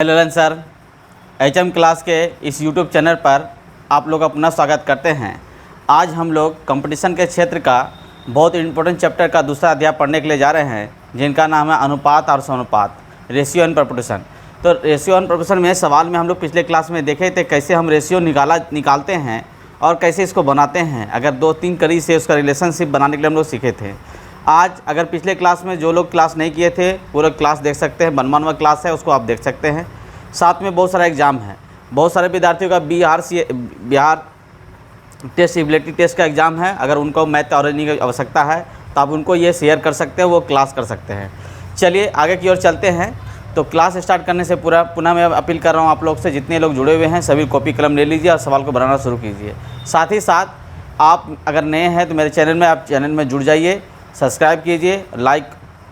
Lalan sir, HM class के इस YouTube channel पर आप लोग अपना स्वागत करते हैं। आज हम लोग कंपटीशन के क्षेत्र का बहुत इम्पोर्टेंट चैप्टर का दूसरा अध्याय पढ़ने के लिए जा रहे हैं, जिनका नाम है अनुपात और समानुपात, रेशियो एंड प्रोपोर्शन। तो रेशियो एंड प्रोपोर्शन में सवाल में हम लोग पिछले क्लास में देखे थे कैसे हम रेशियो निकालते हैं और कैसे इसको बनाते हैं। अगर 2-3 कड़ी से उसका रिलेशनशिप बनाने के लिए हम लोग सीखे थे। आज अगर पिछले क्लास में जो लोग क्लास नहीं किए थे वो लोग क्लास देख सकते हैं, बनवानवा क्लास है उसको आप देख सकते हैं। साथ में बहुत सारा एग्ज़ाम है, बहुत सारे विद्यार्थियों का बिहार टेस्ट एबिलिटी टेस्ट का एग्ज़ाम है। अगर उनको मैथ और रीजनिंग की आवश्यकता है तो आप उनको ये शेयर कर सकते हैं, वो क्लास कर सकते हैं। चलिए आगे की ओर चलते हैं। तो क्लास स्टार्ट करने से पुनः मैं अपील कर रहा हूँ आप लोग से, जितने लोग जुड़े हुए हैं सभी कॉपी कलम ले लीजिए और सवाल को बनाना शुरू कीजिए। साथ ही साथ आप अगर नए हैं तो मेरे चैनल में जुड़ जाइए, सब्सक्राइब कीजिए, लाइक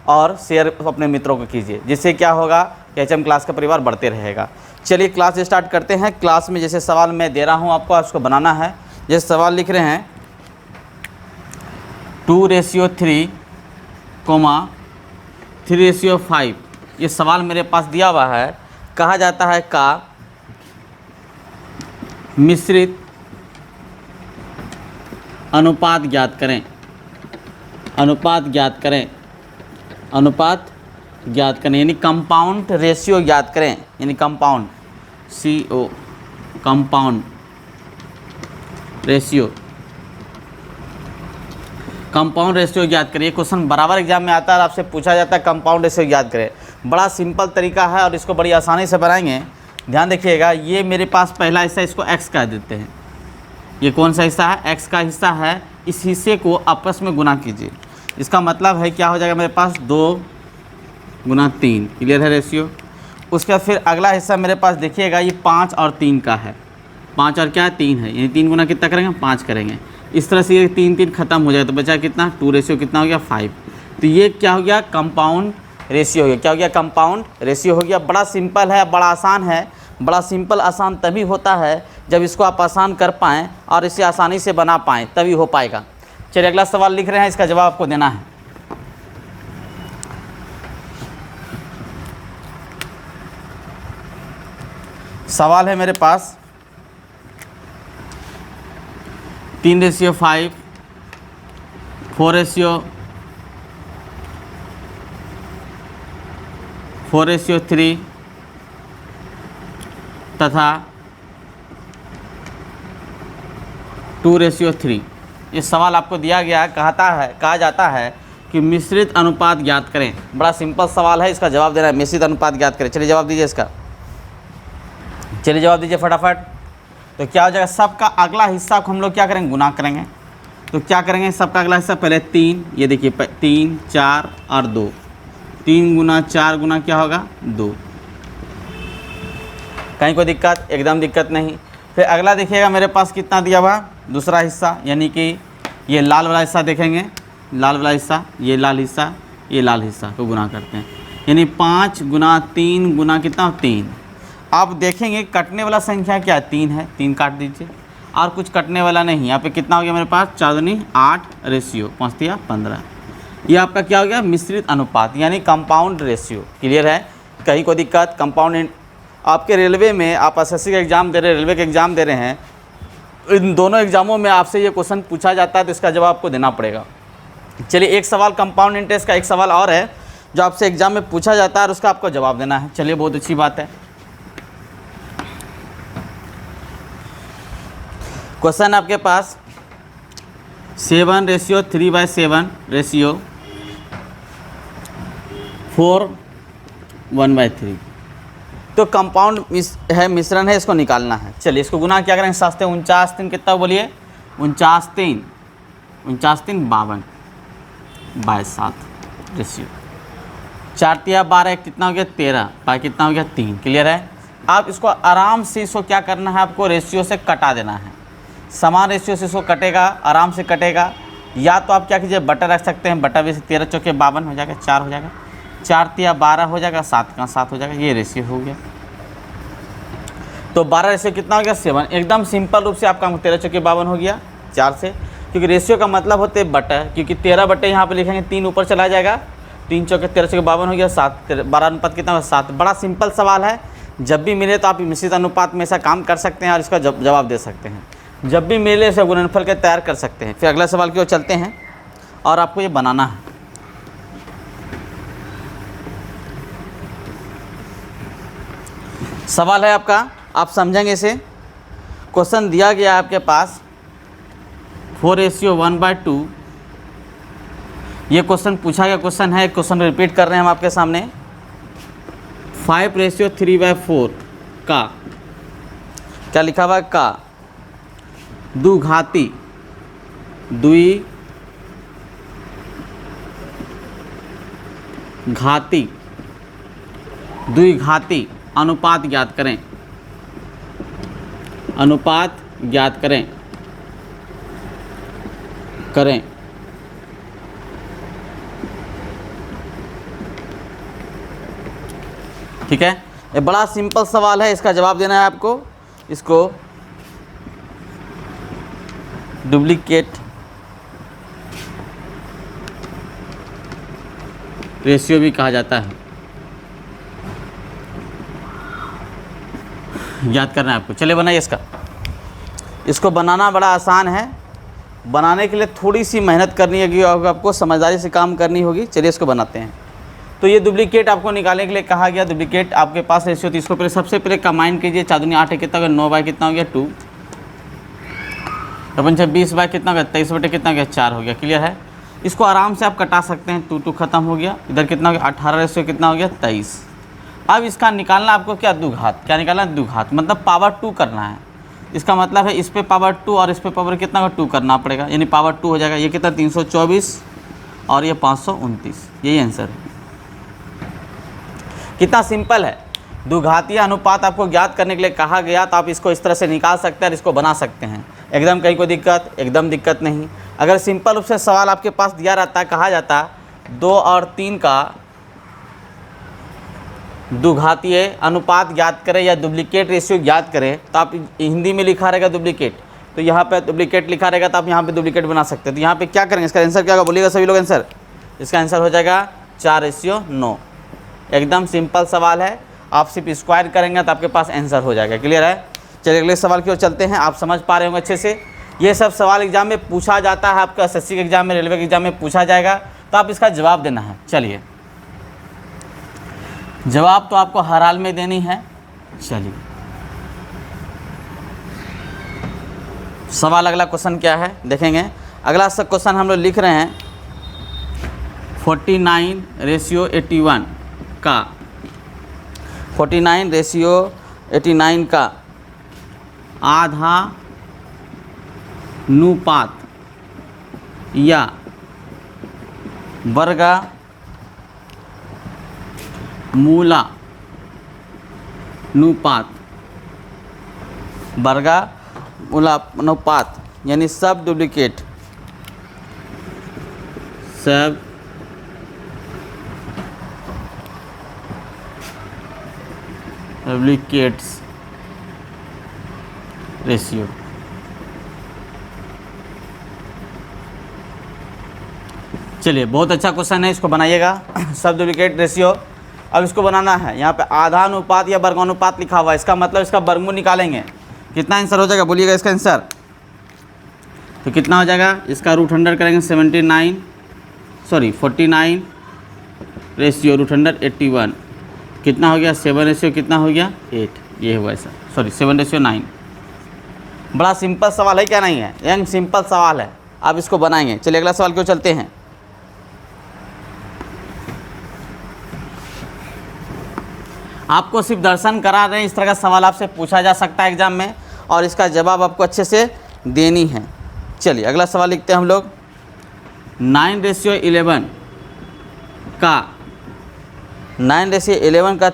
और शेयर अपने मित्रों को कीजिए, जिससे क्या होगा कि HM क्लास का परिवार बढ़ते रहेगा। चलिए क्लास स्टार्ट करते हैं। क्लास में जैसे सवाल मैं दे रहा हूँ आपको, उसको बनाना है। जैसे सवाल लिख रहे हैं 2:3, 3:5, ये सवाल मेरे पास दिया हुआ है। कहा जाता है का मिश्रित अनुपात ज्ञात करें। अनुपात ज्ञात करें, अनुपात ज्ञात करें यानी कंपाउंड रेशियो ज्ञात करें, यानी compound CO compound ratio, compound ratio ज्ञात करें। ये क्वेश्चन बराबर एग्जाम में आता है और आपसे पूछा जाता है कंपाउंड रेशियो ज्ञात करें। बड़ा सिंपल तरीका है और इसको बड़ी आसानी से बनाएंगे। ध्यान देखिएगा, ये मेरे पास पहला हिस्सा, इसको x कह देते हैं। ये कौन सा हिस्सा है? x का हिस्सा है। इस हिस्से को आपस में गुना कीजिए। इसका मतलब है क्या हो जाएगा मेरे पास 2 × 3। क्लियर है रेशियो। उसके बाद फिर अगला हिस्सा मेरे पास देखिएगा, ये 5 और 3 का है। 5 और क्या है? 3 है, यानी 3 गुना कितना करेंगे? 5 करेंगे। इस तरह से ये 3 ख़त्म हो जाए तो बचा कितना? 2 रेशियो कितना हो गया? 5। तो ये क्या हो गया? कंपाउंड रेशियो हो गया। क्या हो गया? कंपाउंड रेशियो हो गया। बड़ा सिंपल है, बड़ा आसान है। बड़ा सिंपल आसान तभी होता है जब इसको आप आसान कर पाएँ और इसे आसानी से बना पाएँ, तभी हो पाएगा। चलिए अगला सवाल लिख रहे हैं, इसका जवाब आपको देना है। सवाल है मेरे पास 3:5, 4:3 तथा 2:3। ये सवाल आपको दिया गया है। कहा जाता है कि मिश्रित अनुपात ज्ञात करें। बड़ा सिंपल सवाल है, इसका जवाब देना है। मिश्रित अनुपात ज्ञात करें। चलिए जवाब दीजिए इसका। चलिए जवाब दीजिए फटाफट। तो क्या हो जाएगा? सबका अगला हिस्सा को हम लोग क्या करेंगे? गुना करेंगे। तो क्या करेंगे? सबका अगला हिस्सा पहले 3, ये देखिए 3, 4 और 2। 3 गुना 4 गुना क्या होगा? 2। कहीं कोई दिक्कत? एकदम दिक्कत नहीं। फिर अगला देखिएगा मेरे पास कितना दिया हुआ? दूसरा हिस्सा, यानी कि ये लाल वाला हिस्सा देखेंगे, लाल वाला हिस्सा, ये लाल हिस्सा, ये लाल हिस्सा को गुना करते हैं, यानी 5 गुना 3 गुना कितना? 3। आप देखेंगे कटने वाला संख्या क्या? 3 है, 3 काट दीजिए और कुछ कटने वाला नहीं। यहाँ पे कितना हो गया मेरे पास? 4 दूनी 8 रेशियो 5 दिया 15। ये आपका क्या हो गया? मिश्रित अनुपात यानी कंपाउंड रेशियो। क्लियर है? कहीं कोई दिक्कत? कंपाउंड आपके रेलवे में, आप SSC का एग्ज़ाम दे रहे हैं, रेलवे का एग्ज़ाम दे रहे हैं, इन दोनों एग्ज़ामों में आपसे ये क्वेश्चन पूछा जाता है तो इसका जवाब आपको देना पड़ेगा। चलिए एक सवाल कंपाउंड इंटरेस्ट का, एक सवाल और है जो आपसे एग्ज़ाम में पूछा जाता है और उसका आपको जवाब देना है। चलिए बहुत अच्छी बात है। क्वेश्चन आपके पास 7:3/7 रेशियो 4:1/3। तो कंपाउंड मिश्रण है, इसको निकालना है। चलिए इसको गुना क्या करेंगे? 7 से 49 3 कितना बोलिए? 49 3 52/7 रेशियो। 4 × 12 कितना हो गया? 13 बाई कितना हो गया? 3। क्लियर है? आप इसको आराम से, इसको क्या करना है आपको? रेशियो से कटा देना है। समान रेशियो से इसको कटेगा, आराम से कटेगा। या तो आप क्या कीजिए? बटा रख सकते हैं। बटा 20 13 चौके 52 हो जाएगा, 4 हो जाएगा, 4 × 12 हो जाएगा, 7 का 7 हो जाएगा। ये रेशियो हो गया। तो 12 रेशियो कितना हो गया? 7। एकदम सिंपल रूप से आपका 13 चौके 52 हो गया 4 से, क्योंकि रेशियो का मतलब होते हैं बटा, क्योंकि 13 बटे यहाँ पे लिखेंगे 3 ऊपर चला जाएगा, 3 चौके 13 चौके 52 हो गया, 7 12 अनुपात कितना हुआ? 7। बड़ा सिंपल सवाल है, जब भी मिले तो आप मिश्रित अनुपात में ऐसा काम कर सकते हैं और इसका जवाब दे सकते हैं। जब भी मिले ऐसे गुणनफल के तैयार कर सकते हैं। फिर अगला सवाल की ओर चलते हैं और आपको ये बनाना है। सवाल है आपका, आप समझेंगे इसे। क्वेश्चन दिया गया है आपके पास 4:1/2। ये क्वेश्चन पूछा गया क्वेश्चन है, क्वेश्चन रिपीट कर रहे हैं हम आपके सामने। 5:3/4 का क्या लिखा हुआ है, का द्विघाती द्विघाती अनुपात ज्ञात करें, अनुपात ज्ञात करें। ठीक है, ये बड़ा सिंपल सवाल है, इसका जवाब देना है आपको। इसको डुप्लीकेट रेशियो भी कहा जाता है। याद करना है आपको। चलिए बनाइए इसको बनाना बड़ा आसान है। बनाने के लिए थोड़ी सी मेहनत करनी होगी और आपको समझदारी से काम करनी होगी। चलिए इसको बनाते हैं। तो ये डुप्लीकेट आपको निकालने के लिए कहा गया। डुप्लीकेट आपके पास रेशियो, तो इसको पहले सबसे पहले कंबाइन कीजिए। 4 दूनी 8 है, कितना हो गया 9 बाय कितना हो गया 2, 20 बाय कितना हो गया 23 बटे कितना हो गया 4 हो गया। क्लियर है। इसको आराम से आप कटा सकते हैं। 2 खत्म हो गया। इधर कितना हो गया 18 रेशियो कितना हो गया 23। अब इसका निकालना आपको क्या, द्विघात। क्या निकालना है, द्विघात, मतलब पावर 2 करना है। इसका मतलब है इस पे पावर 2 और इस पे पावर कितना का 2 करना पड़ेगा, यानी पावर 2 हो जाएगा। ये कितना 324 और ये 529, यही आंसर है। कितना सिंपल है। द्विघातीय अनुपात आपको ज्ञात करने के लिए कहा गया, तो आप इसको इस तरह से निकाल सकते हैं और इसको बना सकते हैं। एकदम कहीं कोई दिक्कत, एकदम दिक्कत नहीं। अगर सिंपल रूप से सवाल आपके पास दिया रहता, कहा जाता 2 और 3 का द्विघातीय अनुपात ज्ञात करें या डुप्लीकेट रेशियो ज्ञात करें, तो आप हिंदी में लिखा रहेगा डुप्लीकेट, तो यहाँ पे डुप्लीकेट लिखा रहेगा, तो आप यहाँ पे डुप्लीकेट बना सकते हैं। तो यहाँ पे क्या करेंगे, इसका आंसर क्या होगा, बोलिएगा सभी लोग आंसर। इसका आंसर हो जाएगा 4:9। एकदम सिंपल सवाल है। आप सिर्फ स्क्वायर करेंगे तो आपके पास आंसर हो जाएगा। क्लियर है। चलिए अगले सवाल की ओर चलते हैं। आप समझ पा रहे होंगे अच्छे से। ये सब सवाल एग्जाम में पूछा जाता है, आपका एसएससी के एग्जाम में, रेलवे के एग्जाम में पूछा जाएगा, तो आप इसका जवाब देना है। चलिए, जवाब तो आपको हर हाल में देनी है। चलिए सवाल, अगला क्वेश्चन क्या है देखेंगे। अगला सब क्वेश्चन हम लोग लिख रहे हैं 49:81 का 49:89 का आधा अनुपात या वर्गा मूला अनुपात, वर्गा मूला अनुपात यानी सब डुप्लीकेट, सब डुप्लीकेट्स रेशियो। चलिए बहुत अच्छा क्वेश्चन है, इसको बनाइएगा। सब डुप्लीकेट रेशियो। अब इसको बनाना है। यहाँ पे आधा अनुपात या वर्गानुपात लिखा हुआ है, इसका मतलब इसका वर्गमूल निकालेंगे। कितना आंसर हो जाएगा, बोलिएगा इसका आंसर। तो कितना हो जाएगा, इसका √100 करेंगे 49 रेशियो √181 कितना हो गया 7 रेशियो कितना हो गया 8। ये हुआ ऐसा, 7:9। बड़ा सिंपल सवाल है, क्या नहीं है, यंग सिंपल सवाल है। आप इसको बनाएंगे। चलिए अगला सवाल क्यों चलते हैं। आपको सिर्फ दर्शन करा रहे हैं, इस तरह का सवाल आपसे पूछा जा सकता है एग्जाम में, और इसका जवाब आपको अच्छे से देनी है। चलिए अगला सवाल लिखते हैं हम लोग। 9:11 का 9:11 का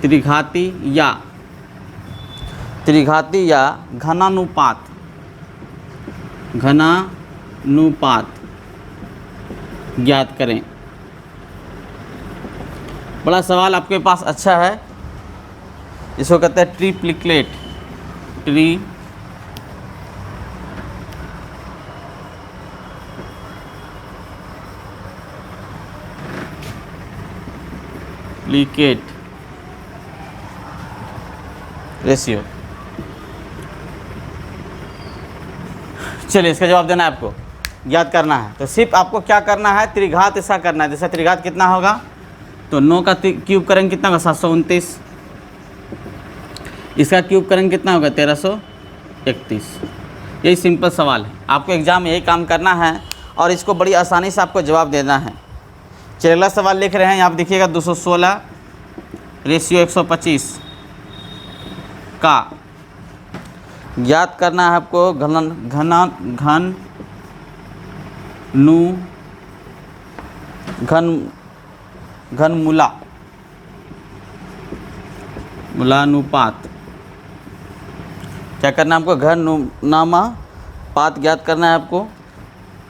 त्रिघाती या घनानुपात ज्ञात करें। बड़ा सवाल आपके पास अच्छा है, इसको कहते हैं ट्रिप्लिकेट। Triplicate ratio. चलिए इसका जवाब देना है आपको, याद करना है। तो सिर्फ आपको क्या करना है, त्रिघात इसका करना है। जैसे त्रिघात कितना होगा, तो 9 का क्यूब करेंगे कितना होगा 729, इसका क्यूब करेंगे कितना होगा 1331। यही सिंपल सवाल है, आपको एग्जाम में यही काम करना है और इसको बड़ी आसानी से आपको जवाब देना है। चलिए अगला सवाल लिख रहे हैं, यहाँ पर देखिएगा 216 रेशियो 125 का याद करना है आपको घनमूलानुपात। क्या करना है आपको, घनमूलानुपात ज्ञात करना है आपको,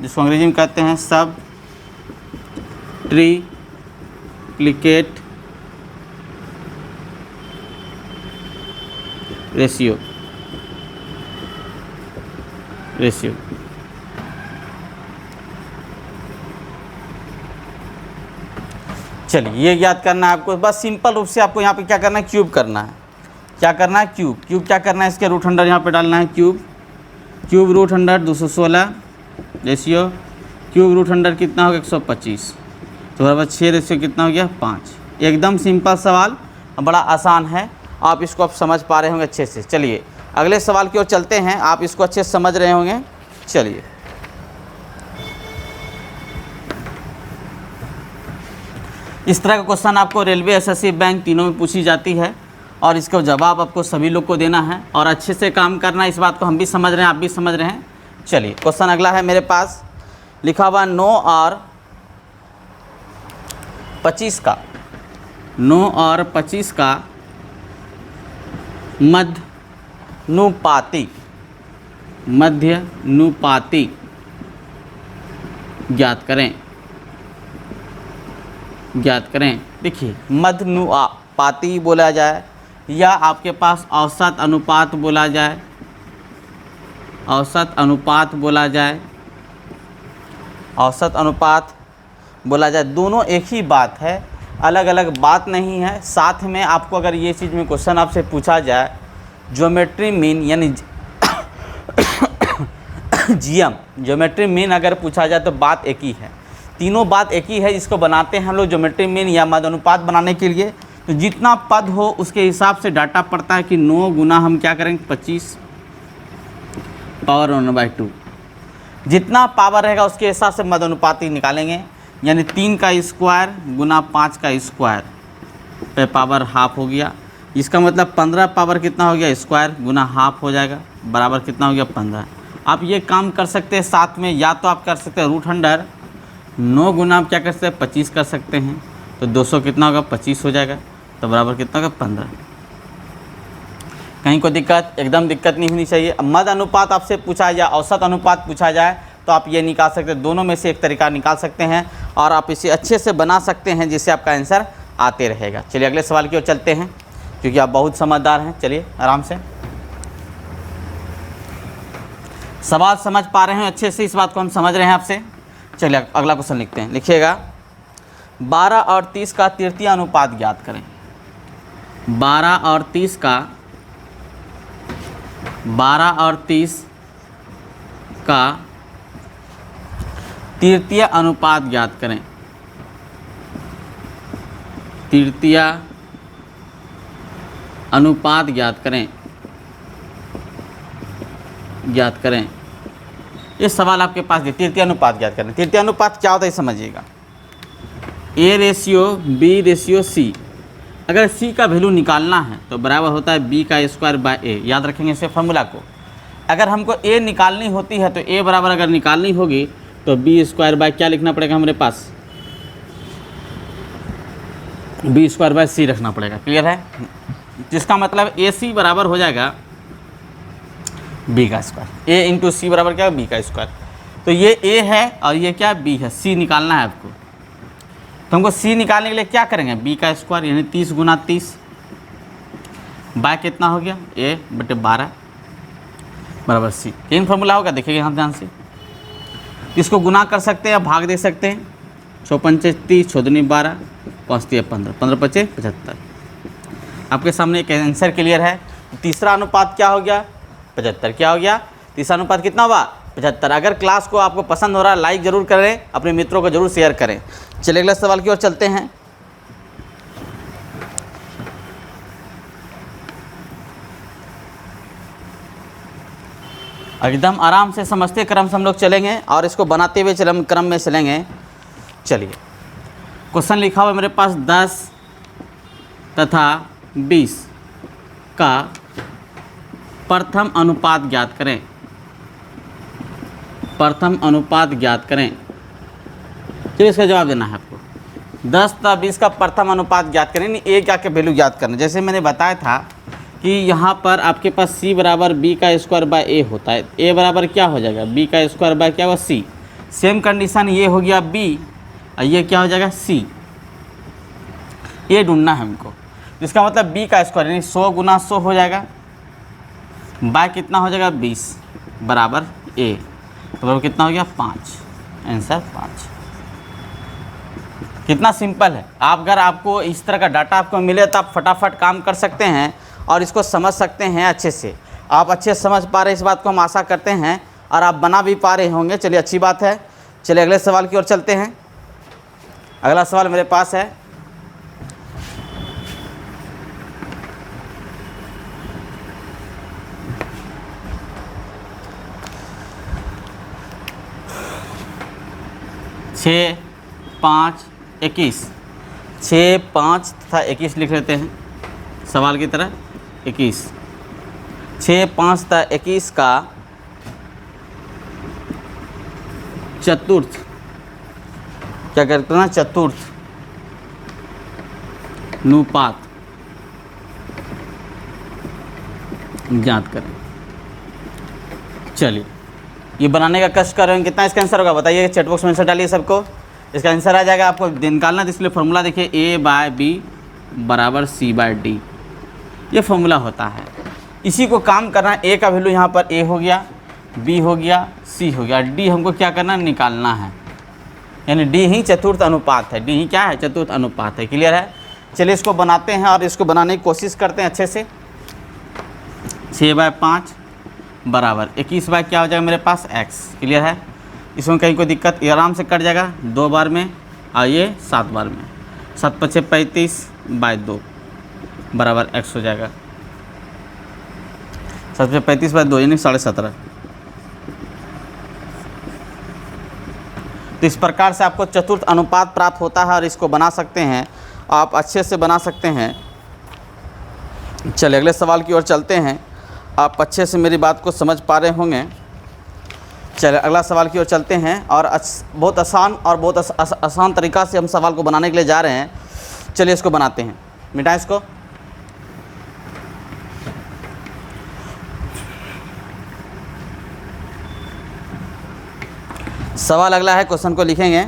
जिसको अंग्रेजी में कहते हैं सब ट्रिप्लिकेट रेशियो। चलिए ये याद करना है आपको, बस सिंपल रूप से आपको यहाँ पे क्या करना है, क्यूब करना है। क्या करना है, क्यूब क्या करना है, इसके रूट अंडर यहाँ पे डालना है, cube root under 216 ratio, cube root under कितना होगा 125, तो बराबर 6 रेशियो कितना हो गया 5। एकदम सिंपल सवाल, बड़ा आसान है, आप इसको आप समझ पा रहे होंगे अच्छे से। चलिए अगले सवाल की ओर चलते हैं, आप इसको अच्छे से समझ रहे होंगे। चलिए इस तरह का क्वेश्चन आपको रेलवे, एसएससी, बैंक तीनों में पूछी जाती है और इसका जवाब आपको सभी लोग को देना है और अच्छे से काम करना है। इस बात को हम भी समझ रहे हैं, आप भी समझ रहे हैं। चलिए क्वेश्चन अगला है मेरे पास, लिखा हुआ 9 और 25 का मध्यनुपाती ज्ञात करें। देखिए मध्यनुपाती बोला जाए या आपके पास औसत अनुपात बोला जाए, दोनों एक ही बात है, अलग अलग बात नहीं है। साथ में आपको अगर ये चीज़ में क्वेश्चन आपसे पूछा जाए ज्योमेट्री मीन यानी ज्योमेट्री मीन अगर पूछा जाए तो बात एक ही है, तीनों बात एक ही है। जिसको बनाते हैं हम लोग ज्योमेट्री मीन या मध्य अनुपात बनाने के लिए, तो जितना पद हो उसके हिसाब से डाटा पड़ता है कि 9 गुना हम क्या करेंगे 25 पावर 1/2, जितना पावर रहेगा उसके हिसाब से मध्य अनुपात ही निकालेंगे। यानी 3 का स्क्वायर गुना 5 का स्क्वायर पे पावर हाफ हो गया। इसका मतलब 15 पावर कितना हो गया स्क्वायर गुना हाफ हो जाएगा, बराबर कितना हो गया 15। आप ये काम कर सकते हैं साथ में, या तो आप कर सकते हैं रूट अंडर 9 गुना आप क्या कर सकते हैं 25 कर सकते हैं, तो 200 कितना होगा 25 हो जाएगा, तो बराबर कितना होगा 15। कहीं कोई दिक्कत, एकदम दिक्कत नहीं होनी चाहिए। मध्य अनुपात आपसे पूछा जाए, औसत अनुपात पूछा जाए तो आप ये निकाल सकते हैं, दोनों में से एक तरीका निकाल सकते हैं और आप इसे अच्छे से बना सकते हैं जिससे आपका आंसर आते रहेगा। चलिए अगले सवाल की ओर चलते हैं, क्योंकि आप बहुत समझदार हैं। चलिए आराम से सवाल समझ पा रहे हैं अच्छे से, इस बात को हम समझ रहे हैं आपसे। चलिए अगला क्वेश्चन लिखते हैं, लिखिएगा 12 और 30 का तृतीय अनुपात ज्ञात करें। 12 और 30 का तृतीय अनुपात ज्ञात करें। तृतीय अनुपात ज्ञात करें। ये सवाल आपके पास है, तृतीय अनुपात ज्ञात करें। तृतीय अनुपात क्या होता है समझिएगा, A ratio B ratio C। अगर C का वैल्यू निकालना है तो बराबर होता है B का स्क्वायर बाय A। याद रखेंगे इसे फॉर्मूला को। अगर हमको A निकालनी होती है तो A बराबर अगर निकालनी होगी तो B स्क्वायर बाय क्या लिखना पड़ेगा हमारे पास, B स्क्वायर बाय C रखना पड़ेगा। क्लियर है, जिसका मतलब AC बराबर हो जाएगा B का स्क्वायर। A इंटू C बराबर क्या है B का स्क्वायर। तो ये A है और ये क्या B है, C निकालना है आपको। तो हमको C निकालने के लिए क्या करेंगे, B का स्क्वायर यानी 30 गुना 30 बाय कितना हो गया A बटे 12 बराबर C। तीन फार्मूला होगा, देखिएगा यहाँ ध्यान से। इसको गुना कर सकते हैं या भाग दे सकते हैं। 6 पंचे 30, 6 दूनी 12, 5 3 15, 15 5 75। आपके सामने एक आंसर क्लियर है। तीसरा अनुपात क्या हो गया? 75। क्या हो गया? तीसरा अनुपात कितना हुआ? 75। अगर क्लास को आपको पसंद हो रहा है लाइक ज़रूर करें, अपने मित्रों को ज़रूर शेयर करें। चलिए अगले सवाल की ओर चलते हैं। एकदम आराम से समझते क्रम से हम लोग चलेंगे और इसको बनाते हुए क्रम में चलेंगे। चलिए क्वेश्चन लिखा हुआ है मेरे पास 10 तथा 20 का प्रथम अनुपात ज्ञात करें। प्रथम अनुपात ज्ञात करें। चलिए इसका जवाब देना है आपको। 10 तथा 20 का प्रथम अनुपात ज्ञात करें, यानी ए क्या के वैल्यू ज्ञात करना। जैसे मैंने बताया था कि यहाँ पर आपके पास c बराबर b का स्क्वायर बाय a होता है। a बराबर क्या हो जाएगा? b का स्क्वायर बाय क्या हुआ? c। सेम कंडीशन ये हो गया b और ये क्या हो जाएगा? c। ये ढूंढना है हमको। इसका मतलब b का स्क्वायर यानी 100 गुना 100 हो जाएगा, बाय कितना हो जाएगा? 20 बराबर a, तो बराबर कितना हो गया? 5। आंसर 5। कितना सिंपल है। आप अगर आपको इस तरह का डाटा आपको मिले तो आप फटाफट काम कर सकते हैं और इसको समझ सकते हैं अच्छे से। आप अच्छे से समझ पा रहे हैं, इस बात को हम आशा करते हैं, और आप बना भी पा रहे होंगे। चलिए अच्छी बात है। चलिए अगले सवाल की ओर चलते हैं। अगला सवाल मेरे पास है छः 5 21। 6 5 तथा 21 लिख लेते हैं सवाल की तरह। 21 6 5 तथा 21 का चतुर्थ क्या करते हैं ना? चतुर्थ अनुपात ज्ञात करें। चलिए ये बनाने का कष्ट कर रहे हैं। कितना इसका आंसर होगा बताइए? चैट बॉक्स में आंसर डालिए सबको। इसका आंसर आ जाएगा। आपको निकालना है, इसलिए फॉर्मूला देखिए a बाय बी बराबर c बाय डी। ये फॉर्मूला होता है, इसी को काम करना है। a का वैल्यू यहाँ पर a हो गया, b हो गया, c हो गया, d हमको क्या करना है? निकालना है। यानी d ही चतुर्थ अनुपात है। d ही क्या है? चतुर्थ अनुपात है। क्लियर है? चलिए इसको बनाते हैं और इसको बनाने की कोशिश करते हैं अच्छे से। 6 बाय 5 बराबर 21 बाय क्या हो जाएगा मेरे पास? x। क्लियर है? इसमें कहीं कोई दिक्कत? ये आराम से कट जाएगा 2 बार में और ये 7 बार में। 7 5 35 बाय 2 बराबर x हो जाएगा। 7 5 35 बाय 2 यानी 17.5। तो इस प्रकार से आपको चतुर्थ अनुपात प्राप्त होता है और इसको बना सकते हैं, आप अच्छे से बना सकते हैं। चलिए अगले सवाल की ओर चलते हैं। आप अच्छे से मेरी बात को समझ पा रहे होंगे। चलिए अगला सवाल की ओर चलते हैं और बहुत आसान और बहुत आसान तरीक़ा से हम सवाल को बनाने के लिए जा रहे हैं। चलिए इसको बनाते हैं। मिटाएं इसको। सवाल अगला है, क्वेश्चन को लिखेंगे।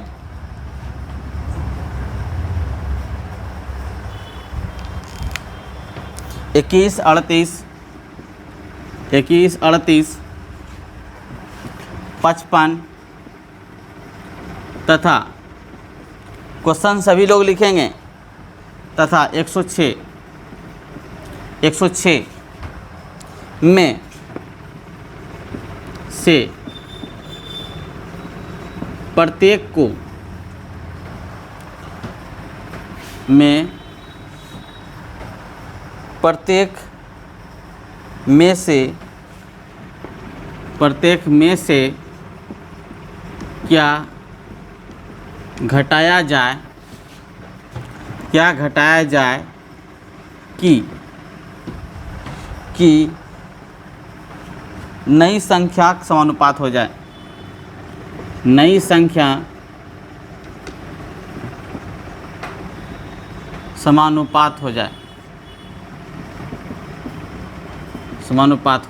इक्कीस 38 55 तथा क्वेश्चन सभी लोग लिखेंगे तथा 106 में से प्रत्येक को प्रत्येक में से क्या घटाया जाए कि नई संख्या समानुपात हो जाए। नई संख्या समानुपात हो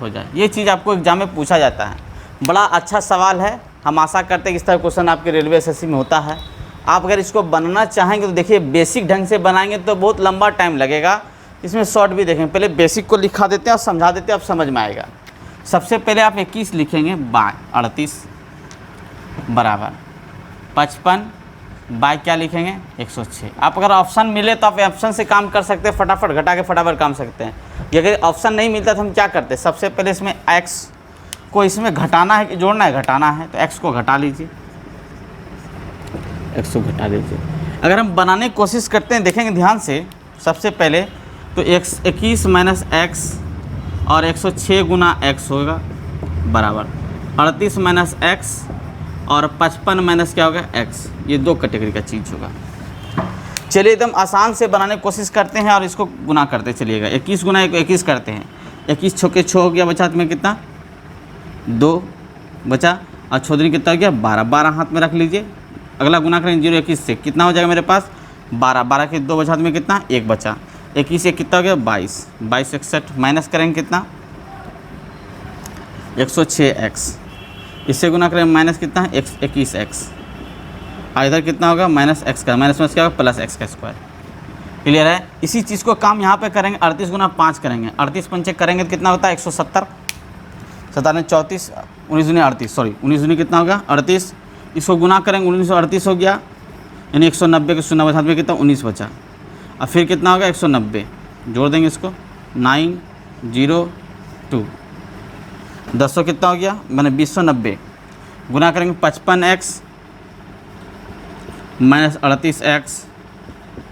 जाए। ये चीज़ आपको एग्जाम में पूछा जाता है। बड़ा अच्छा सवाल है। हम आशा करते हैं कि इस तरह क्वेश्चन आपके रेलवे एसएससी में होता है। आप अगर इसको बनाना चाहेंगे तो देखिए, बेसिक ढंग से बनाएंगे तो बहुत लंबा टाइम लगेगा। इसमें शॉर्ट भी देखेंगे। पहले बेसिक को लिखा देते हैं और समझा देते हैं, आप समझ में आएगा। सबसे पहले आप 21 लिखेंगे बाय 38 बराबर 55 बाई क्या लिखेंगे 106। आप अगर ऑप्शन मिले तो आप ऑप्शन से काम कर सकते हैं, फटाफट घटा के फटाफट काम सकते हैं। ये अगर ऑप्शन नहीं मिलता तो हम क्या करते हैं, सबसे पहले इसमें x को इसमें घटाना है कि जोड़ना है, घटाना है, तो x को घटा लीजिए, x को घटा लीजिए। अगर हम बनाने की कोशिश करते हैं, देखेंगे ध्यान से, सबसे पहले तो 21 माइनस एक्स और 106 गुना x होगा बराबर 38 माइनस एक्स और 55 माइनस क्या होगा x। ये दो कैटेगरी का चीज़ होगा। चलिए एकदम आसान से बनाने की कोशिश करते हैं और इसको गुना करते चलिएगा। 21 गुना 21 करते हैं, 21 छः के 6 हो गया, बचा में कितना 2 बचा, और छोदरी कितना हो गया 12, 12 हाथ में रख लीजिए। अगला गुना करेंगे 0 21 से, कितना हो जाएगा मेरे पास 12, 12 के 2 बचा में कितना 1 बचा, 21 से कितना हो गया 22, 22 61 माइनस करेंगे कितना 106x, इससे गुना करें माइनस कितना है 21x, और इधर कितना होगा माइनस एक्स का, माइनस क्या होगा प्लस एक्स का स्क्वायर। क्लियर है। इसी चीज़ को काम यहाँ पे करेंगे, 38 गुना 5 करेंगे, 38 पंचे करेंगे तो कितना होता है 170, 17 34 19 दूनी 38, सॉरी 19 दूनी कितना होगा 38, इसको गुना करेंगे 1938 हो गया, यानी 190 के 0 बचा में कितना 19 बचा, और फिर कितना होगा 190, जोड़ देंगे इसको 902, 10 कितना हो गया मैंने 2090, गुना करेंगे 55x माइनस 38x,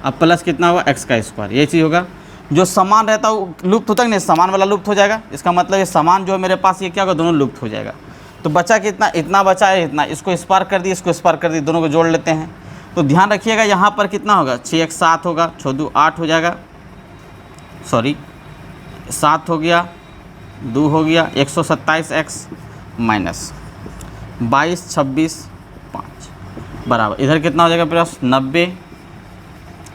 अब प्लस कितना होगा x का स्क्वायर। ये चीज़ होगा, जो समान रहता है वो लुप्त होता है नहीं, समान वाला लुप्त हो जाएगा। इसका मतलब ये समान जो है मेरे पास ये क्या होगा दोनों लुप्त हो जाएगा। तो बचा कितना, इतना बचा है इतना, इसको इस पार कर दिए, इसको इस पार कर दिए, दोनों को जोड़ लेते हैं। तो ध्यान रखिएगा यहाँ पर कितना होगा 6 x 7 होगा, 6 2 8 हो जाएगा, सॉरी 7 हो गया, 2 हो गया, 127x माइनस 22 26 5 बराबर, इधर कितना हो जाएगा प्लस 90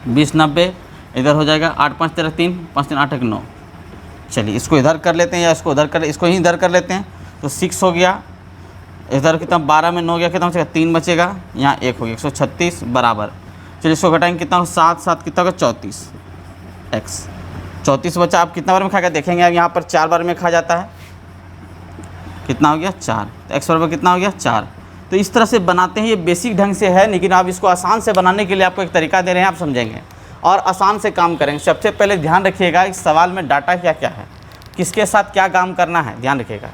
20 90, इधर हो जाएगा 8 5 13 3 5 3 8 1 9। चलिए इसको इधर कर लेते हैं या इसको उधर कर, इसको ही इधर कर लेते हैं, तो 6 हो गया, इधर कितना 12 में 9 गया, कितना बचेगा 3 बचेगा, यहाँ 1 हो गया 136 बराबर। चलिए इसको घटाएंगे कितना होगा 7 7 कितना होगा 34x, 34 बचा। आप कितना बार में खाएगा देखेंगे, आप यहाँ पर 4 बार में खा जाता है, कितना हो गया 4, तो x बराबर कितना हो गया 4। तो इस तरह से बनाते हैं, ये बेसिक ढंग से है, लेकिन आप इसको आसान से बनाने के लिए आपको एक तरीका दे रहे हैं, आप समझेंगे और आसान से काम करेंगे। सबसे पहले ध्यान रखिएगा इस सवाल में डाटा क्या क्या है, किसके साथ क्या काम करना है, ध्यान रखिएगा।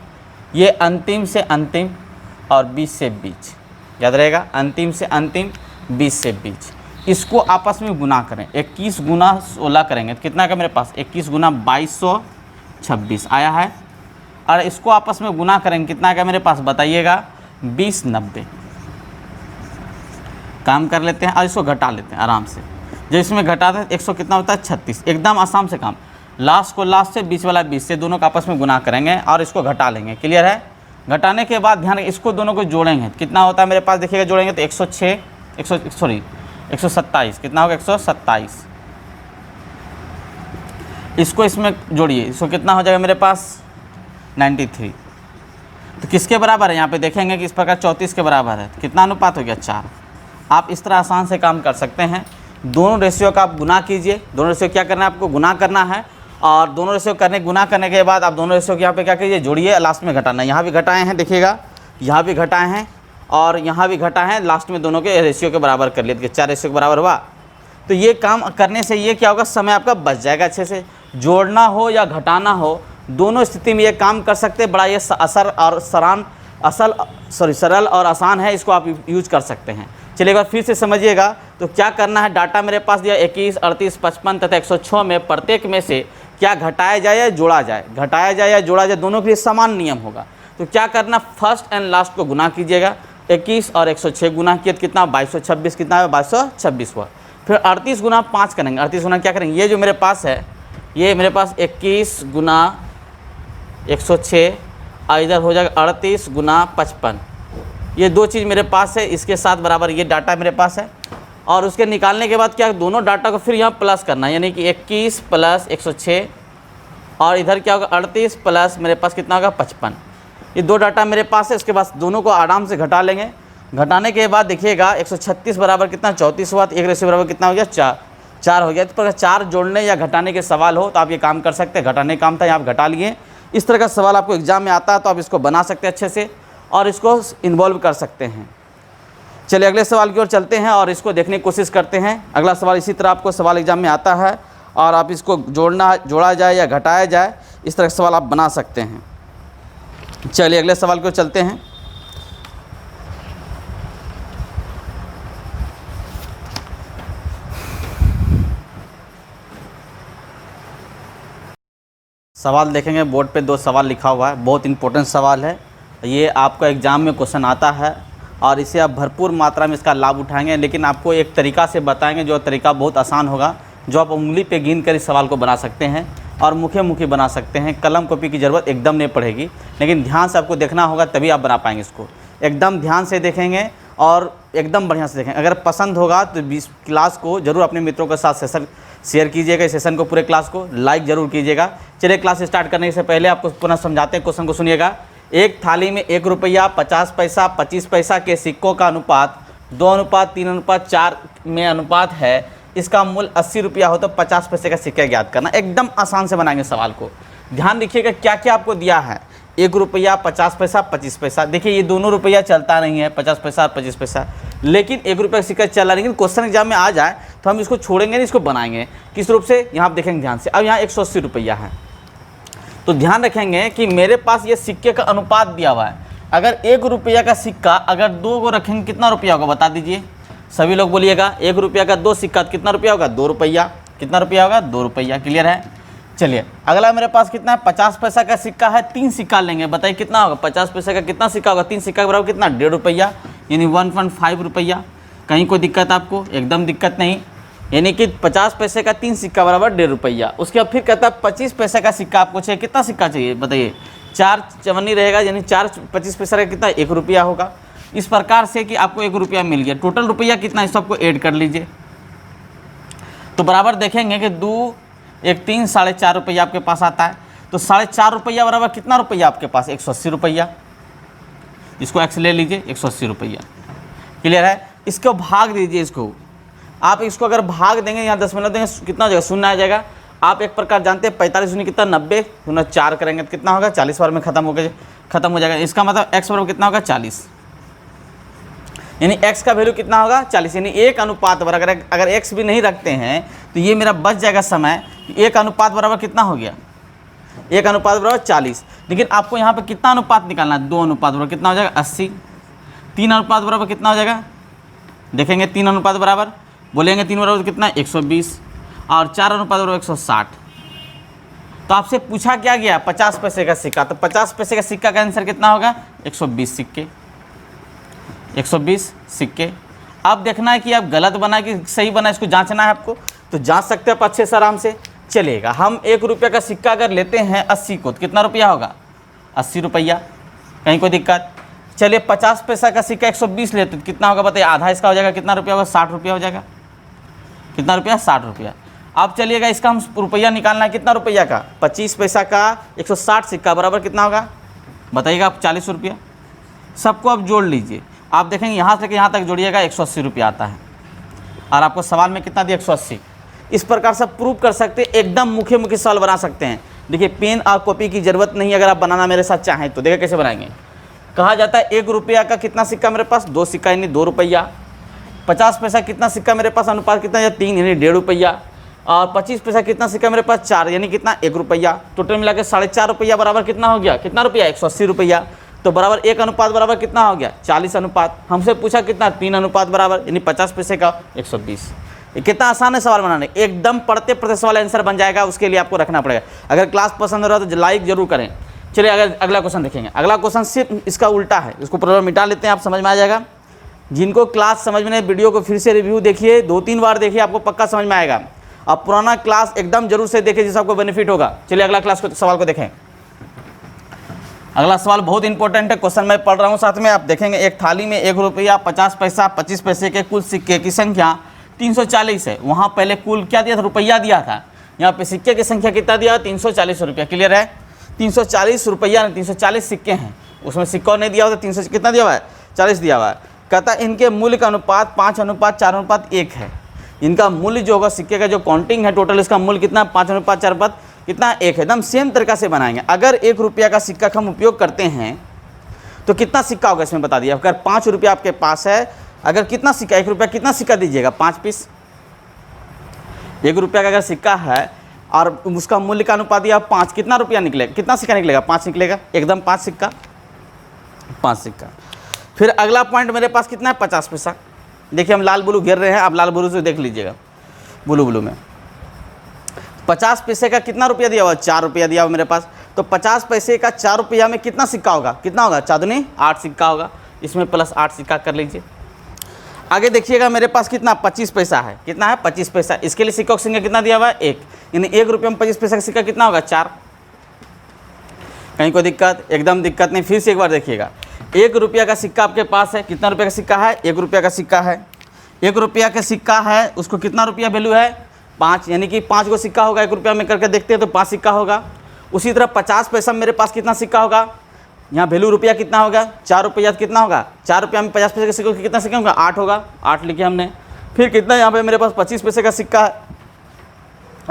ये अंतिम से अंतिम और 20 से बीच, याद रहेगा, अंतिम से अंतिम 20 से बीच। इसको आपस में गुना करें, 21 गुना 16 करेंगे तो कितना का मेरे पास 21 गुना 2226 आया है, और इसको आपस में गुना करेंगे कितना का मेरे पास बताइएगा 20 90। काम कर लेते हैं और इसको घटा लेते हैं आराम से। जब इसमें घटाते हैं 100 कितना होता है 36, एकदम आसान से काम। लास्ट को लास्ट से बीच वाला 20 से, दोनों का आपस में गुना करेंगे और इसको घटा लेंगे। क्लियर है। घटाने के बाद ध्यान इसको दोनों को जोड़ेंगे, कितना होता है मेरे पास देखिएगा, जोड़ेंगे तो 127, कितना होगा 127। इसको इसमें जोड़िए, इसको कितना हो जाएगा मेरे पास 93। तो किसके बराबर है, यहाँ पे देखेंगे कि इस प्रकार 34 के बराबर है, तो कितना अनुपात हो गया 4। आप इस तरह आसान से काम कर सकते हैं। दोनों रेशियो का आप गुना कीजिए, दोनों रेशियो क्या करना है आपको गुना करना है, और दोनों रेशियो गुना करने के बाद आप दोनों रेशियो यहाँ पे क्या कीजिए जोड़िए, लास्ट में घटाना। यहाँ भी घटाए हैं देखिएगा, यहाँ भी घटाए हैं और यहाँ भी घटाए हैं, लास्ट में दोनों के रेशियो के बराबर कर लिए, 4 रेशियो के बराबर हुआ। तो ये काम करने से ये क्या होगा, समय आपका बच जाएगा अच्छे से। जोड़ना हो या घटाना हो, दोनों स्थिति में ये काम कर सकते हैं। बड़ा ये सरल और आसान है, इसको आप यूज कर सकते हैं। चलिए एक बार फिर से समझिएगा। तो क्या करना है, डाटा मेरे पास दिया 21, 38, 55 तथा 106 में प्रत्येक में से क्या घटाया जाए या जोड़ा जाए, घटाया जाए या जोड़ा जाए, दोनों के लिए समान नियम होगा। तो क्या करना, फर्स्ट एंड लास्ट को गुना कीजिएगा। 21 और 106 गुना किया कितना 2226, कितना है 2226 हुआ। फिर 38 गुना 5 करेंगे। 38 गुना क्या करेंगे, ये जो मेरे पास है, ये मेरे पास 21 गुना 106 और इधर हो जाएगा 38 गुना 55। ये दो चीज़ मेरे पास है, इसके साथ बराबर ये डाटा मेरे पास है। और उसके निकालने के बाद क्या, दोनों डाटा को फिर यहाँ प्लस करना है, यानी कि 21 प्लस 106 और इधर क्या होगा 38 प्लस मेरे पास कितना होगा 55। ये दो डाटा मेरे पास है। इसके बाद दोनों को आराम से घटा लेंगे। घटाने के बाद देखिएगा 136 बराबर कितना 34 हुआ, तो एक रेशियो बराबर कितना हो गया 4 हो गया। तो अगर 4 जोड़ने या घटाने के सवाल हो तो आप ये काम कर सकते हैं। घटाने काम था, यहाँ आप घटा लिए। इस तरह का सवाल आपको एग्जाम में आता है तो आप इसको बना सकते हैं अच्छे से और इसको इन्वॉल्व कर सकते हैं। चलिए अगले सवाल की ओर चलते हैं और इसको देखने की कोशिश करते हैं। अगला सवाल इसी तरह आपको सवाल एग्जाम में आता है और आप इसको जोड़ा जाए या घटाया जाए, इस तरह के सवाल आप बना सकते हैं। चलिए अगले सवाल की ओर चलते हैं। सवाल देखेंगे, बोर्ड पे 2 सवाल लिखा हुआ है, बहुत इंपॉर्टेंट सवाल है। ये आपका एग्ज़ाम में क्वेश्चन आता है और इसे आप भरपूर मात्रा में इसका लाभ उठाएंगे, लेकिन आपको एक तरीका से बताएंगे जो तरीका बहुत आसान होगा, जो आप उंगली पे गिन कर इस सवाल को बना सकते हैं और मुखे बना सकते हैं। कलम कॉपी की ज़रूरत एकदम नहीं पड़ेगी, लेकिन ध्यान से आपको देखना होगा, तभी आप बना पाएंगे इसको। एकदम ध्यान से देखेंगे और एकदम बढ़िया से देखें। अगर पसंद होगा तो इस क्लास को ज़रूर अपने मित्रों के साथ सेशन शेयर कीजिएगा, इस सेशन को, पूरे क्लास को लाइक ज़रूर कीजिएगा। चलिए क्लास स्टार्ट करने से पहले आपको पुनः समझाते हैं, क्वेश्चन को सुनिएगा। एक थाली में 1 रुपया, 50 पैसा, 25 पैसा के सिक्कों का अनुपात 2:3:4 में अनुपात है। इसका मूल्य 80 रुपया हो तो 50 पैसे का सिक्का ज्ञात करना। एकदम आसान से बनाएंगे सवाल को। ध्यान रखिएगा क्या क्या आपको दिया है। 1 रुपया, 50 पैसा, 25 पैसा। देखिए ये दोनों रुपया चलता नहीं है, 50 पैसा और 25 पैसा, लेकिन 1 रुपये का सिक्का चल रहा है। लेकिन क्वेश्चन एग्जाम में आ जाए तो हम इसको छोड़ेंगे नहीं, इसको बनाएंगे। किस रूप से, यहाँ आप देखेंगे ध्यान से। अब यहाँ 180 रुपया है, तो ध्यान रखेंगे कि मेरे पास ये सिक्के का अनुपात दिया हुआ है। अगर 1 रुपया का सिक्का अगर 2 को रखेंगे कितना रुपया होगा बता दीजिए, सभी लोग बोलिएगा। 1 रुपया का 2 सिक्का कितना रुपया होगा, 2 रुपया। कितना रुपया होगा, 2 रुपया। क्लियर है। चलिए अगला मेरे पास कितना है, 50 पैसा का सिक्का है, 3 सिक्का लेंगे, बताइए कितना होगा। 50 पैसे का कितना सिक्का होगा, 3 सिक्का के बराबर कितना, 1.5 रुपया, यानी 1.5 रुपया। कहीं कोई दिक्कत आपको, एकदम दिक्कत नहीं। यानी कि 50 पैसे का 3 सिक्का बराबर 1.5 रुपया। उसके बाद फिर कहता है 25 पैसे का सिक्का आपको चाहिए, कितना सिक्का चाहिए बताइए, 4 चवन्नी रहेगा, यानी 4 25 पैसा का कितना, 1 रुपया होगा। इस प्रकार से कि आपको 1 रुपया मिल गया। टोटल रुपया कितना, इस सबको ऐड कर लीजिए तो बराबर देखेंगे कि 2 1 3 4.5 रुपया आपके पास आता है। तो 4.5 रुपया बराबर कितना रुपया आपके पास, 180 रुपया। इसको एक्स ले लीजिए, 180 रुपया। क्लियर है। इसको भाग दीजिए, इसको आप इसको अगर भाग देंगे, यहाँ 10 मिनट देंगे, कितना हो जाएगा, 0 आ जाएगा। आप एक प्रकार जानते हैं 45 शून्य कितना, 90 शून्य 4 करेंगे तो कितना होगा, 40 बार में खत्म हो जाएगा। इसका मतलब x बराबर कितना होगा, 40, यानी x का वैल्यू कितना होगा, 40। यानी 1 अनुपात बराबर, अगर x भी नहीं रखते हैं तो ये मेरा बच जाएगा समय। 1 अनुपात बराबर कितना हो गया, 1 अनुपात बराबर 40। लेकिन आपको यहाँ पे कितना अनुपात निकालना है, 2 अनुपात बराबर कितना हो जाएगा, 80। 3 अनुपात बराबर कितना हो जाएगा, देखेंगे 3 अनुपात बराबर, बोलेंगे 3 बराबर कितना, 120, और 4 अनुपात बराबर 160। तो आपसे पूछा क्या गया, 50 पैसे का सिक्का, तो 50 पैसे का सिक्का का आंसर कितना होगा, 120 सिक्के। 120 सिक्के। अब देखना है कि आप गलत बना कि सही बना, इसको जांचना है आपको, तो जांच सकते हैं आप अच्छे से आराम से। चलेगा, हम 1 रुपये का सिक्का अगर लेते हैं 80 को तो कितना रुपया होगा, 80 रुपया। कहीं कोई दिक्कत। चलिए 50 पैसा का सिक्का 120 लेते तो कितना होगा बताइए, आधा इसका हो जाएगा, कितना रुपया होगा, 60 रुपया हो जाएगा। कितना रुपया, 60 रुपया। अब चलिएगा इसका हम रुपया निकालना है, कितना रुपया का, 25 पैसा का 160 सिक्का बराबर कितना होगा बताइएगा आप, 40 रुपया। सबको आप जोड़ लीजिए, आप देखेंगे यहाँ से यहाँ तक जोड़िएगा 180 रुपया आता है। और आपको सवाल में कितना दिया, 180। इस प्रकार से प्रूव कर सकते हैं, एकदम मुख्य सवाल बना सकते हैं। देखिए पेन और कॉपी की ज़रूरत नहीं, अगर आप बनाना मेरे साथ चाहें तो। देखिए कैसे बनाएंगे। कहा जाता है 1 रुपया का कितना सिक्का मेरे पास, 2 सिक्का यानी 2 रुपया। 50 पैसा कितना सिक्का मेरे पास, अनुपात कितना या 3 यानी 1.5 रुपया। और 25 पैसा कितना सिक्का मेरे पास, 4 यानी कितना, 1 रुपया। टोटल मिला के 4.5 रुपया बराबर कितना हो गया, कितना रुपया, 180 रुपया। तो बराबर 1 अनुपात बराबर कितना हो गया, 40 अनुपात। हमसे पूछा कितना, 3 अनुपात बराबर, यानी 50 पैसे का 120। ये कितना आसान है सवाल बनाने, एकदम पढ़ते पढ़ते सवाल आंसर बन जाएगा। उसके लिए आपको रखना पड़ेगा। अगर क्लास पसंद हो रहा है तो लाइक जरूर करें। चलिए अगर अगला क्वेश्चन देखेंगे। अगला क्वेश्चन सिर्फ इसका उल्टा है, इसको प्रॉब्लम मिटा लेते हैं, आप समझ में आ जाएगा। जिनको क्लास समझ में नहीं, वीडियो को फिर से रिव्यू देखिए, 2-3 बार देखिए, आपको पक्का समझ में आएगा। अब पुराना क्लास एकदम जरूर से देखिए, जिससे आपको बेनिफिट होगा। चलिए अगला क्लास को सवाल को देखें। अगला सवाल बहुत इंपॉर्टेंट है, क्वेश्चन मैं पढ़ रहा हूँ साथ में, आप देखेंगे। एक थाली में 1 रुपया, 50 पैसा, 25 पैसे के कुल सिक्के की संख्या 340 है। वहाँ पहले कुल क्या दिया था, रुपया दिया था। यहाँ पे सिक्के की संख्या कितना दिया, 340 रुपया। क्लियर है। 340 रुपया, 340 सिक्के हैं, उसमें सिक्का नहीं दिया हुआ, तो 300 कितना दिया हुआ है, 40 दिया हुआ है। कहता है इनके मूल्य का अनुपात 5:4:1 है। इनका मूल्य जो होगा, सिक्के का जो काउंटिंग है टोटल, इसका मूल्य कितना, 5:4 कितना, 1 है। एकदम सेम तरीका से बनाएंगे। अगर 1 रुपया का सिक्का हम उपयोग करते हैं तो कितना सिक्का होगा इसमें बता दिया। अगर 5 रुपया आपके पास है, अगर कितना सिक्का, 1 रुपया कितना सिक्का दीजिएगा? 5 पीस। 1 रुपया का अगर सिक्का है और उसका मूल्य का अनुपात दिया 5, कितना रुपया निकलेगा, कितना सिक्का निकलेगा? 5 निकलेगा, एकदम 5 सिक्का, 5 सिक्का। फिर अगला पॉइंट मेरे पास कितना है? 50 पैसा। देखिए हम लाल ब्लू घेर रहे हैं, आप लाल ब्लू से देख लीजिएगा, ब्लू में 50 पैसे का कितना रुपया दिया हुआ? 4 रुपया दिया हुआ मेरे पास। तो 50 पैसे का 4 रुपया में कितना सिक्का होगा? कितना होगा? 4 दूनी 8 सिक्का होगा, इसमें प्लस 8 सिक्का कर लीजिए। आगे देखिएगा मेरे पास कितना? 25 पैसा है। कितना है? 25 पैसा। इसके लिए सिक्कों की संख्या कितना दिया हुआ है? 1, यानी 1 रुपये में 25 पैसा का सिक्का कितना होगा? 4। कहीं कोई दिक्कत? एकदम दिक्कत नहीं। फिर से एक बार देखिएगा, 1 रुपया का सिक्का आपके पास है। कितना रुपये का सिक्का है? 1 रुपया का सिक्का है। 1 रुपया का सिक्का है, उसको कितना रुपया वैल्यू है? 5, यानी कि 5 को सिक्का होगा। 1 रुपया में करके देखते हैं तो 5 सिक्का होगा। उसी तरह 50 पैसा मेरे पास कितना सिक्का होगा? यहाँ वैल्यू रुपया कितना होगा? 4 रुपया कितना होगा? 4 रुपया में 50 पैसे का सिक्का कितना सिक्का होगा? 8 होगा, 8 लिखे हमने। फिर कितना यहाँ पे मेरे पास 25 पैसे का सिक्का है,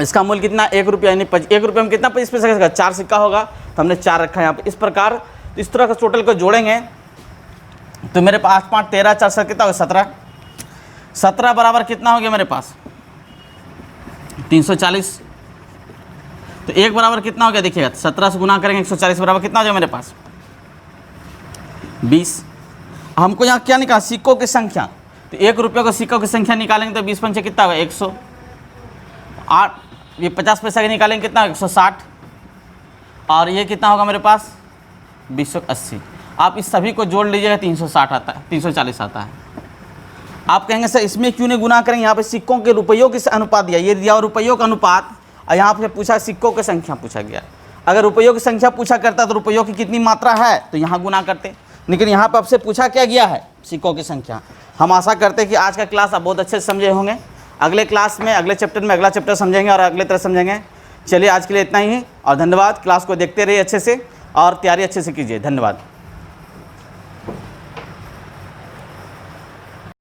इसका मूल्य कितना? 1 रुपया, यानी 1 रुपये में कितना 25 पैसे का सिक्का? 4 सिक्का होगा, तो हमने 4 रखा है यहाँ पे। इस प्रकार इस तरह का टोटल को जोड़ेंगे तो मेरे पास 5 5 13 4 7 कितना होगा? 17। 17 बराबर कितना हो गया मेरे पास? 340। तो 1 बराबर कितना हो गया? देखिएगा 17 से गुना करेंगे 140 बराबर कितना हो जाएगा मेरे पास? 20। हमको यहाँ क्या निकाला? सिक्कों की संख्या। तो 1 रुपये को सिक्कों की संख्या निकालेंगे तो 20 पंचे कितना होगा? 108। ये 50 पैसा के निकालेंगे कितना? 160। और ये कितना होगा मेरे पास? 280। आप इस सभी को जोड़ लीजिएगा, 360 आता है, 340 आता है। आप कहेंगे सर इसमें क्यों नहीं गुना करेंगे? यहाँ पे सिक्कों के रुपयों के अनुपात दिया, ये दिया रुपयों का अनुपात, और यहाँ पे पूछा सिक्कों की संख्या पूछा गया। अगर रुपयों की संख्या पूछा करता तो रुपयों की कितनी मात्रा है तो यहाँ गुना करते, लेकिन यहाँ पर आपसे पूछा क्या गया है? सिक्कों की संख्या। हम आशा करते हैं कि आज का क्लास आप बहुत अच्छे से समझे होंगे। अगले क्लास में, अगले चैप्टर में अगला चैप्टर समझेंगे और अगले तरह समझेंगे। चलिए आज के लिए इतना ही और धन्यवाद। क्लास को देखते रहिए अच्छे से और तैयारी अच्छे से कीजिए। धन्यवाद।